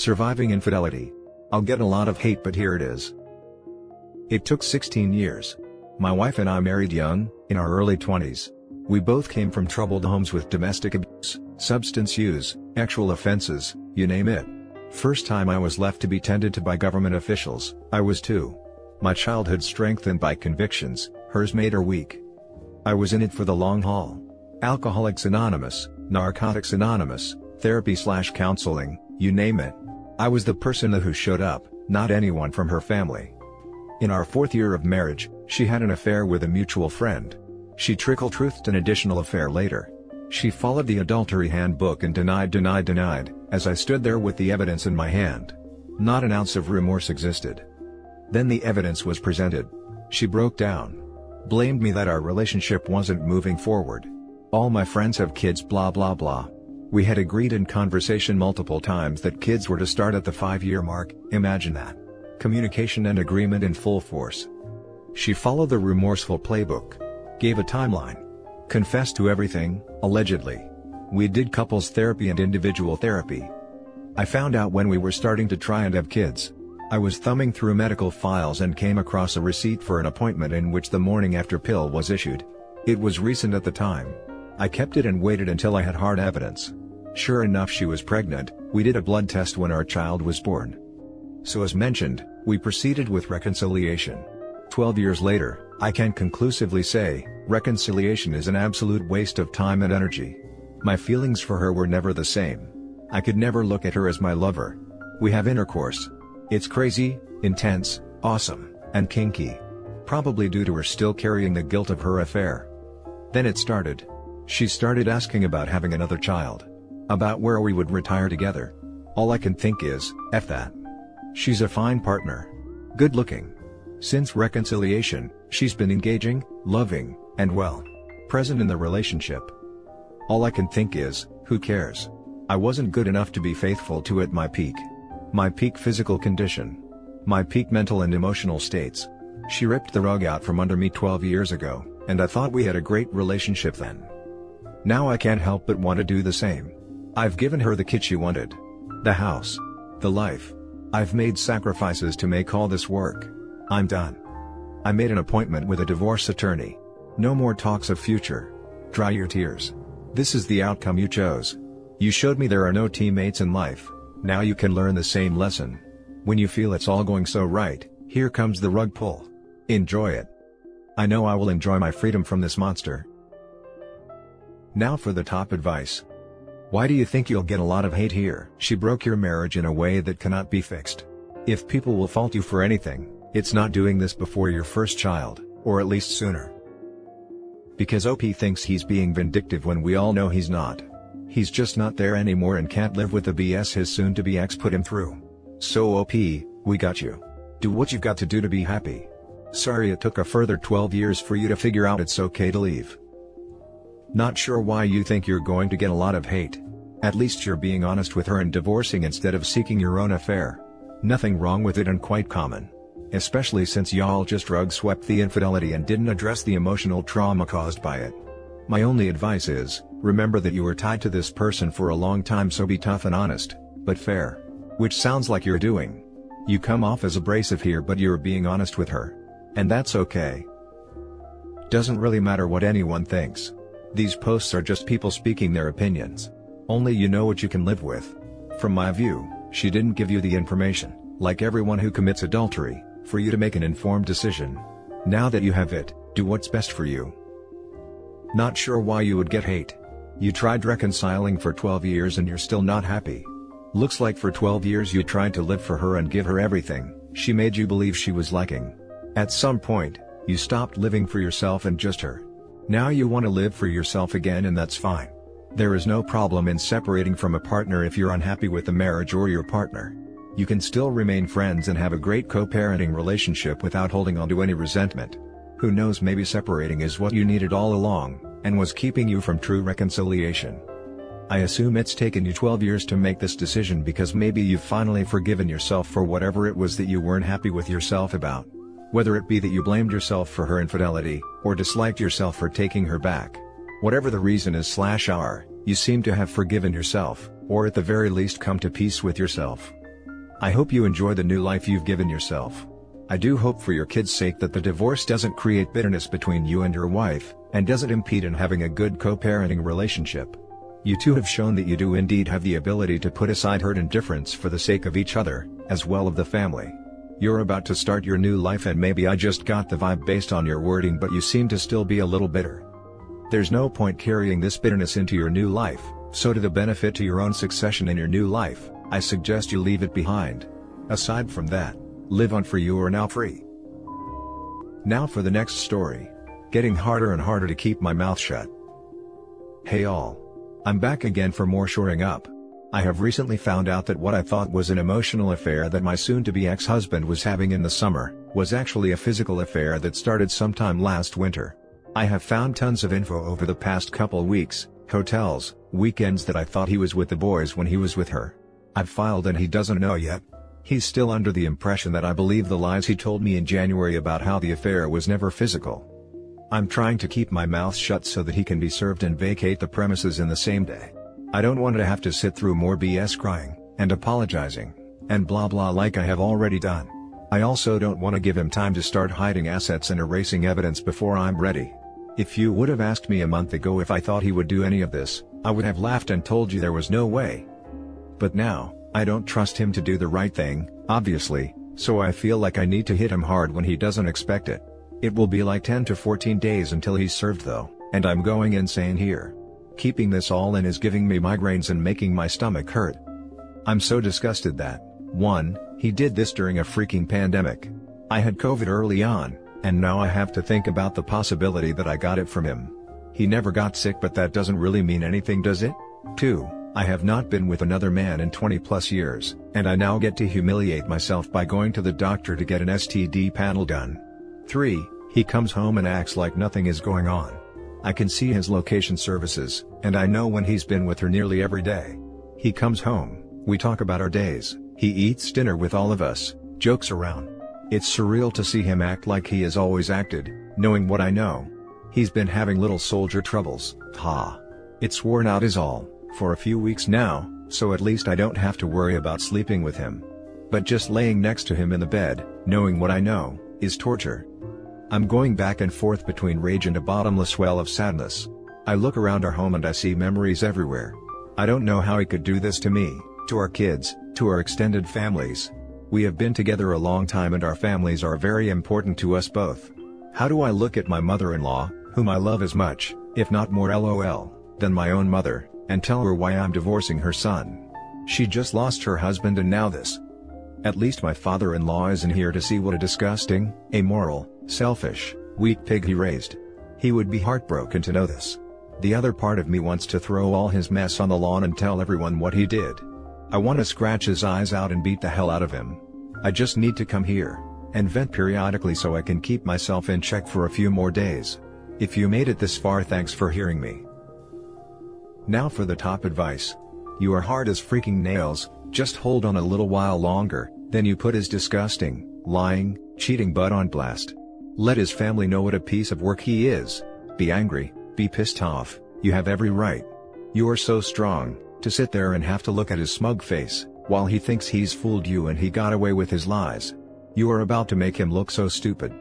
Surviving infidelity. I'll get a lot of hate, but here it is. It took 16 years. My wife and I married young, in our early 20s. We both came from troubled homes with domestic abuse, substance use, sexual offenses, you name it. First time I was left to be tended to by government officials, I was 2. My childhood strengthened by convictions, hers made her weak. I was in it for the long haul. Alcoholics Anonymous, Narcotics Anonymous, therapy/counseling, you name it. I was the person who showed up, not anyone from her family. In our 4th year of marriage, she had an affair with a mutual friend. She trickle-truthed an additional affair later. She followed the adultery handbook and denied, as I stood there with the evidence in my hand. Not an ounce of remorse existed. Then the evidence was presented. She broke down. Blamed me that our relationship wasn't moving forward. All my friends have kids, blah blah blah. We had agreed in conversation multiple times that kids were to start at the 5-year mark, imagine that. Communication and agreement in full force. She followed the remorseful playbook. Gave a timeline. Confessed to everything, allegedly. We did couples therapy and individual therapy. I found out when we were starting to try and have kids. I was thumbing through medical files and came across a receipt for an appointment in which the morning after pill was issued. It was recent at the time. I kept it and waited until I had hard evidence. Sure enough, she was pregnant. We did a blood test when our child was born. So as mentioned, we proceeded with reconciliation. 12 years later, I can conclusively say, reconciliation is an absolute waste of time and energy. My feelings for her were never the same. I could never look at her as my lover. We have intercourse. It's crazy, intense, awesome, and kinky. Probably due to her still carrying the guilt of her affair. Then it started. She started asking about having another child. About where we would retire together. All I can think is, F that. She's a fine partner. Good looking. Since reconciliation, she's been engaging, loving, and well, present in the relationship. All I can think is, who cares? I wasn't good enough to be faithful to at my peak. My peak physical condition. My peak mental and emotional states. She ripped the rug out from under me 12 years ago, and I thought we had a great relationship then. Now I can't help but want to do the same. I've given her the kid she wanted. The house. The life. I've made sacrifices to make all this work. I'm done. I made an appointment with a divorce attorney. No more talks of future. Dry your tears. This is the outcome you chose. You showed me there are no teammates in life. Now you can learn the same lesson. When you feel it's all going so right, here comes the rug pull. Enjoy it. I know I will enjoy my freedom from this monster. Now for the top advice. Why do you think you'll get a lot of hate here? She broke your marriage in a way that cannot be fixed. If people will fault you for anything, it's not doing this before your first child, or at least sooner. Because OP thinks he's being vindictive when we all know he's not. He's just not there anymore and can't live with the BS his soon-to-be ex put him through. So OP, we got you. Do what you've got to do to be happy. Sorry it took a further 12 years for you to figure out it's okay to leave. Not sure why you think you're going to get a lot of hate. At least you're being honest with her and divorcing instead of seeking your own affair. Nothing wrong with it and quite common. Especially since y'all just rug-swept the infidelity and didn't address the emotional trauma caused by it. My only advice is, remember that you were tied to this person for a long time, so be tough and honest, but fair. Which sounds like you're doing. You come off as abrasive here, but you're being honest with her. And that's okay. Doesn't really matter what anyone thinks. These posts are just people speaking their opinions. Only you know what you can live with. From my view, she didn't give you the information, like everyone who commits adultery, for you to make an informed decision. Now that you have it, do what's best for you. Not sure why you would get hate. You tried reconciling for 12 years and you're still not happy. Looks like for 12 years you tried to live for her and give her everything she made you believe she was liking. At some point, you stopped living for yourself and just her. Now you want to live for yourself again, and that's fine. There is no problem in separating from a partner if you're unhappy with the marriage or your partner. You can still remain friends and have a great co-parenting relationship without holding on to any resentment. Who knows, maybe separating is what you needed all along, and was keeping you from true reconciliation. I assume it's taken you 12 years to make this decision because maybe you've finally forgiven yourself for whatever it was that you weren't happy with yourself about. Whether it be that you blamed yourself for her infidelity, or disliked yourself for taking her back. Whatever the reason is/are, you seem to have forgiven yourself, or at the very least come to peace with yourself. I hope you enjoy the new life you've given yourself. I do hope for your kids' sake that the divorce doesn't create bitterness between you and your wife, and doesn't impede in having a good co-parenting relationship. You two have shown that you do indeed have the ability to put aside hurt and difference for the sake of each other, as well of the family. You're about to start your new life, and maybe I just got the vibe based on your wording, but you seem to still be a little bitter. There's no point carrying this bitterness into your new life, so to the benefit to your own succession in your new life, I suggest you leave it behind. Aside from that, live on, for you are now free. Now for the next story. Getting harder and harder to keep my mouth shut. Hey all. I'm back again for more shoring up. I have recently found out that what I thought was an emotional affair that my soon-to-be ex-husband was having in the summer, was actually a physical affair that started sometime last winter. I have found tons of info over the past couple weeks, hotels, weekends, that I thought he was with the boys when he was with her. I've filed and he doesn't know yet. He's still under the impression that I believe the lies he told me in January about how the affair was never physical. I'm trying to keep my mouth shut so that he can be served and vacate the premises in the same day. I don't want to have to sit through more BS crying, and apologizing, and blah blah like I have already done. I also don't want to give him time to start hiding assets and erasing evidence before I'm ready. If you would have asked me a month ago if I thought he would do any of this, I would have laughed and told you there was no way. But now, I don't trust him to do the right thing, obviously, so I feel like I need to hit him hard when he doesn't expect it. It will be like 10 to 14 days until he's served though, and I'm going insane here. Keeping this all in is giving me migraines and making my stomach hurt. I'm so disgusted that, 1, he did this during a freaking pandemic. I had COVID early on, and now I have to think about the possibility that I got it from him. He never got sick, but that doesn't really mean anything, does it? 2, I have not been with another man in 20 plus years, and I now get to humiliate myself by going to the doctor to get an STD panel done. 3, he comes home and acts like nothing is going on. I can see his location services, and I know when he's been with her nearly every day. He comes home, we talk about our days, he eats dinner with all of us, jokes around. It's surreal to see him act like he has always acted, knowing what I know. He's been having little soldier troubles, It's worn out is all, for a few weeks now, so at least I don't have to worry about sleeping with him. But just laying next to him in the bed, knowing what I know, is torture. I'm going back and forth between rage and a bottomless well of sadness. I look around our home and I see memories everywhere. I don't know how he could do this to me, to our kids, to our extended families. We have been together a long time and our families are very important to us both. How do I look at my mother-in-law, whom I love as much, if not more LOL, than my own mother, and tell her why I'm divorcing her son? She just lost her husband and now this. At least my father-in-law isn't here to see what a disgusting, amoral, selfish, weak pig he raised. He would be heartbroken to know this. The other part of me wants to throw all his mess on the lawn and tell everyone what he did. I want to scratch his eyes out and beat the hell out of him. I just need to come here, and vent periodically so I can keep myself in check for a few more days. If you made it this far, thanks for hearing me. Now for the top advice. You are hard as freaking nails, just hold on a little while longer, then you put his disgusting, lying, cheating butt on blast. Let his family know what a piece of work he is. Be angry, be pissed off, you have every right. You are so strong, to sit there and have to look at his smug face, while he thinks he's fooled you and he got away with his lies. You are about to make him look so stupid.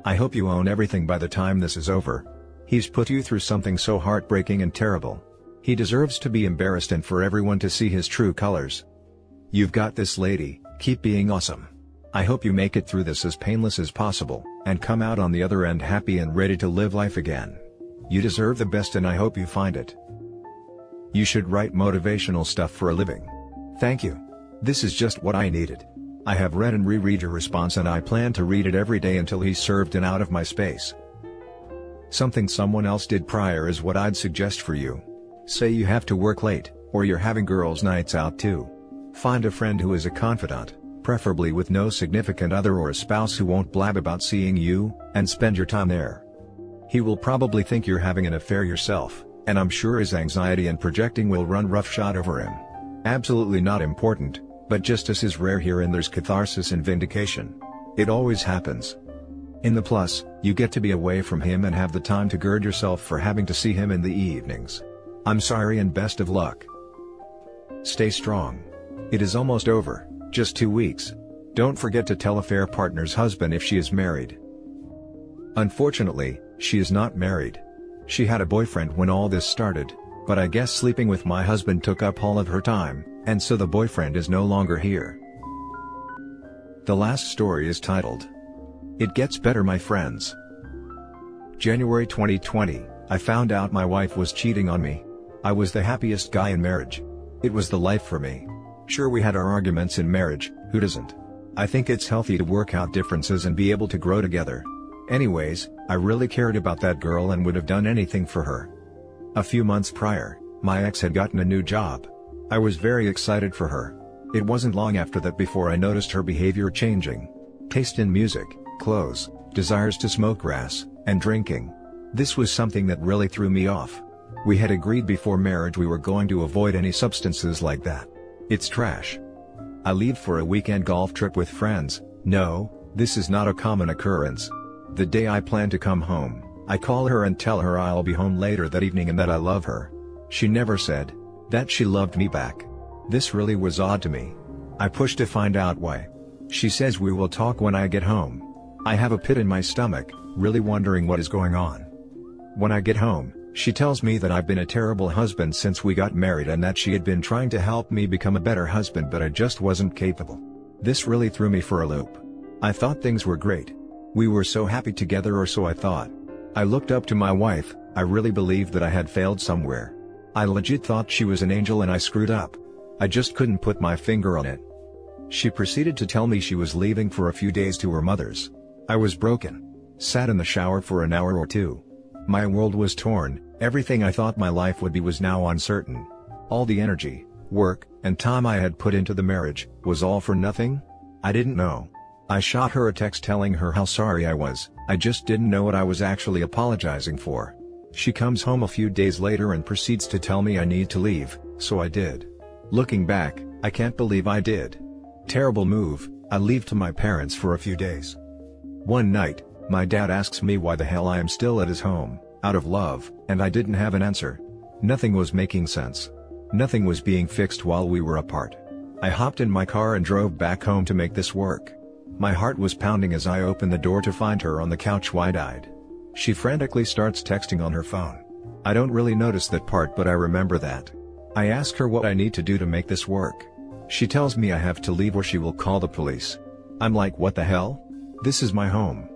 I hope you own everything by the time this is over. He's put you through something so heartbreaking and terrible. He deserves to be embarrassed and for everyone to see his true colors. You've got this, lady, keep being awesome. I hope you make it through this as painless as possible, and come out on the other end happy and ready to live life again. You deserve the best and I hope you find it. You should write motivational stuff for a living. Thank you. This is just what I needed. I have read and reread your response and I plan to read it every day until he's served and out of my space. Something someone else did prior is what I'd suggest for you. Say you have to work late, or you're having girls' nights out too. Find a friend who is a confidant, preferably with no significant other or a spouse who won't blab about seeing you, and spend your time there. He will probably think you're having an affair yourself, and I'm sure his anxiety and projecting will run roughshod over him. Absolutely not important, but justice is rare here and there's catharsis and vindication. It always happens. In the plus, you get to be away from him and have the time to gird yourself for having to see him in the evenings. I'm sorry and best of luck. Stay strong. It is almost over, Just 2 weeks. Don't forget to tell affair partner's husband if she is married. Unfortunately, she is not married. She had a boyfriend when all this started, but I guess sleeping with my husband took up all of her time, and so the boyfriend is no longer here. The last story is titled, It Gets Better My Friends. January 2020, I found out my wife was cheating on me. I was the happiest guy in marriage. It was the life for me. Sure, we had our arguments in marriage, who doesn't? I think it's healthy to work out differences and be able to grow together. Anyways, I really cared about that girl and would have done anything for her. A few months prior, my ex had gotten a new job. I was very excited for her. It wasn't long after that before I noticed her behavior changing. Taste in music, clothes, desires to smoke grass, and drinking. This was something that really threw me off. We had agreed before marriage we were going to avoid any substances like that. It's trash. I leave for a weekend golf trip with friends. No, this is not a common occurrence. The day I plan to come home, I call her and tell her I'll be home later that evening and that I love her. She never said that she loved me back. This really was odd to me. I pushed to find out why. She says we will talk when I get home. I have a pit in my stomach, really wondering what is going on. When I get home, she tells me that I've been a terrible husband since we got married and that she had been trying to help me become a better husband but I just wasn't capable. This really threw me for a loop. I thought things were great. We were so happy together, or so I thought. I looked up to my wife. I really believed that I had failed somewhere. I legit thought she was an angel and I screwed up. I just couldn't put my finger on it. She proceeded to tell me she was leaving for a few days to her mother's. I was broken. Sat in the shower for an hour or two. My world was torn. Everything I thought my life would be was now uncertain. All the energy, work, and time I had put into the marriage was all for nothing? I didn't know. I shot her a text telling her how sorry I was. I just didn't know what I was actually apologizing for. She comes home a few days later and proceeds to tell me I need to leave, so I did. Looking back, I can't believe I did. Terrible move. I leave to my parents for a few days. One night, my dad asks me why the hell I am still at his home, out of love, and I didn't have an answer. Nothing was making sense. Nothing was being fixed while we were apart. I hopped in my car and drove back home to make this work. My heart was pounding as I opened the door to find her on the couch wide-eyed. She frantically starts texting on her phone. I don't really notice that part, but I remember that. I ask her what I need to do to make this work. She tells me I have to leave or she will call the police. I'm like, what the hell? This is my home.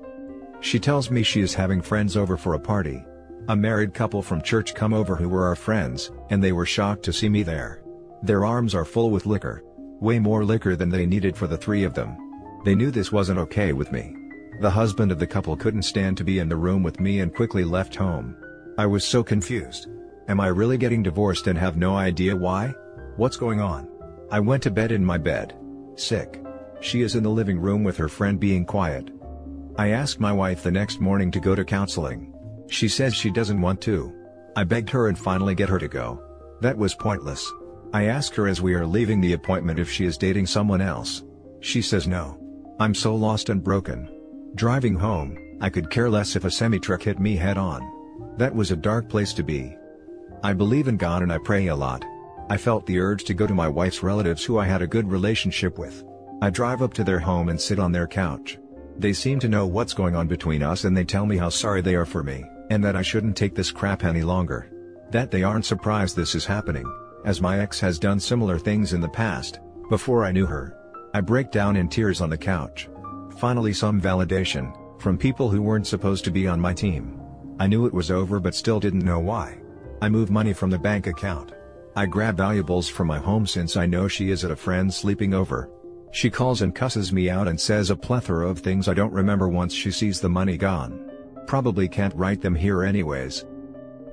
She tells me she is having friends over for a party. A married couple from church come over who were our friends, and they were shocked to see me there. Their arms are full with liquor. Way more liquor than they needed for the three of them. They knew this wasn't okay with me. The husband of the couple couldn't stand to be in the room with me and quickly left home. I was so confused. Am I really getting divorced and have no idea why? What's going on? I went to bed in my bed. Sick. She is in the living room with her friend being quiet. I asked my wife the next morning to go to counseling. She says she doesn't want to. I begged her and finally get her to go. That was pointless. I ask her as we are leaving the appointment if she is dating someone else. She says no. I'm so lost and broken. Driving home, I could care less if a semi-truck hit me head-on. That was a dark place to be. I believe in God and I pray a lot. I felt the urge to go to my wife's relatives who I had a good relationship with. I drive up to their home and sit on their couch. They seem to know what's going on between us and they tell me how sorry they are for me, and that I shouldn't take this crap any longer. That they aren't surprised this is happening, as my ex has done similar things in the past, before I knew her. I break down in tears on the couch. Finally some validation, from people who weren't supposed to be on my team. I knew it was over but still didn't know why. I move money from the bank account. I grab valuables from my home since I know she is at a friend's sleeping over. She calls and cusses me out and says a plethora of things I don't remember once she sees the money gone. Probably can't write them here anyways.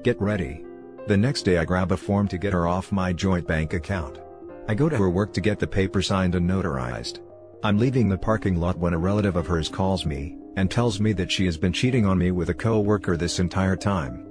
Get ready. The next day I grab a form to get her off my joint bank account. I go to her work to get the paper signed and notarized. I'm leaving the parking lot when a relative of hers calls me, and tells me that she has been cheating on me with a co-worker this entire time.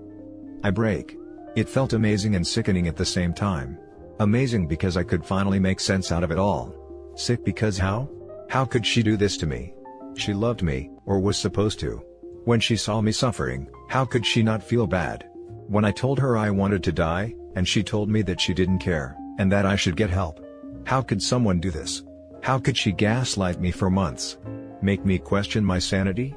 I break. It felt amazing and sickening at the same time. Amazing because I could finally make sense out of it all. Sick because how? How could she do this to me? She loved me, or was supposed to. When she saw me suffering, how could she not feel bad? When I told her I wanted to die, and she told me that she didn't care, and that I should get help. How could someone do this? How could she gaslight me for months? Make me question my sanity?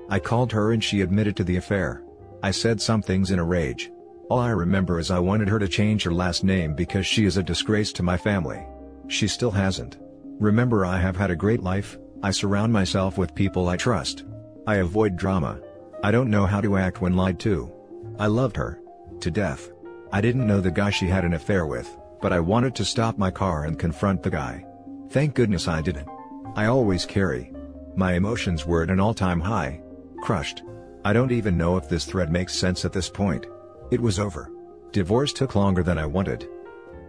I called her and she admitted to the affair. I said some things in a rage. All I remember is I wanted her to change her last name because she is a disgrace to my family. She still hasn't. Remember, I have had a great life. I surround myself with people I trust. I avoid drama. I don't know how to act when lied to. I loved her to death. I didn't know the guy she had an affair with, but I wanted to stop my car and confront the guy. Thank goodness I didn't. I always carry. My emotions were at an all-time high. Crushed. I don't even know if this thread makes sense at this point. It was over. Divorce took longer than I wanted.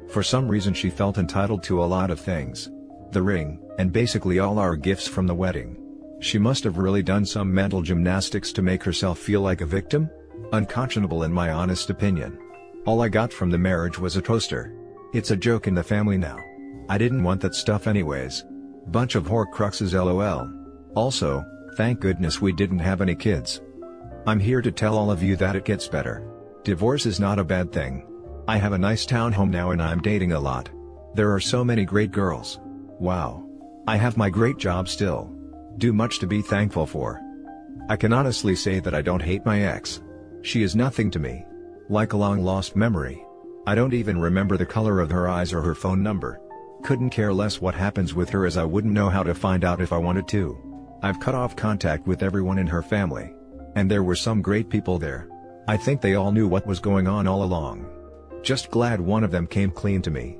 For some reason she felt entitled to a lot of things. The ring, and basically all our gifts from the wedding. She must have really done some mental gymnastics to make herself feel like a victim? Unconscionable in my honest opinion. All I got from the marriage was a toaster. It's a joke in the family now. I didn't want that stuff anyways. Bunch of horcruxes lol. Also, thank goodness we didn't have any kids. I'm here to tell all of you that it gets better. Divorce is not a bad thing. I have a nice townhome now and I'm dating a lot. There are so many great girls. Wow. I have my great job still. Do much to be thankful for. I can honestly say that I don't hate my ex. She is nothing to me. Like a long-lost memory. I don't even remember the color of her eyes or her phone number. Couldn't care less what happens with her as I wouldn't know how to find out if I wanted to. I've cut off contact with everyone in her family. And there were some great people there. I think they all knew what was going on all along. Just glad one of them came clean to me.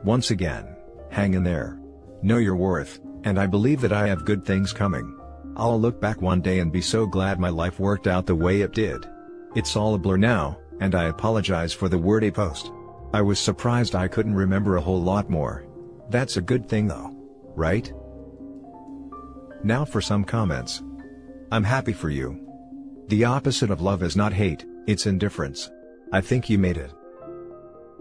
Once again, hang in there. Know your worth, and I believe that I have good things coming. I'll look back one day and be so glad my life worked out the way it did. It's all a blur now, and I apologize for the wordy post. I was surprised I couldn't remember a whole lot more. That's a good thing though, right? Now for some comments. I'm happy for you. The opposite of love is not hate, it's indifference. I think you made it.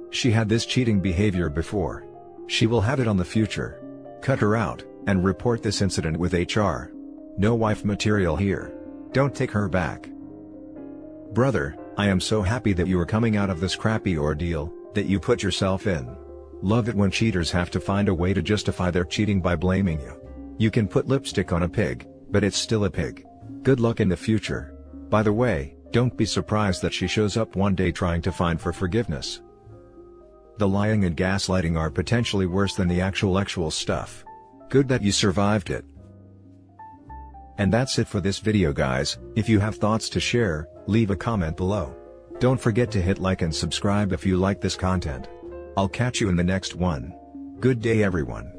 She had this cheating behavior before. She will have it on the future. Cut her out, and report this incident with HR. No wife material here. Don't take her back. Brother, I am so happy that you are coming out of this crappy ordeal that you put yourself in. Love it when cheaters have to find a way to justify their cheating by blaming you. You can put lipstick on a pig, but it's still a pig. Good luck in the future. By the way, don't be surprised that she shows up one day trying to find for forgiveness. The lying and gaslighting are potentially worse than the actual stuff. Good that you survived it. And that's it for this video guys. If you have thoughts to share, leave a comment below. Don't forget to hit like and subscribe if you like this content. I'll catch you in the next one. Good day everyone.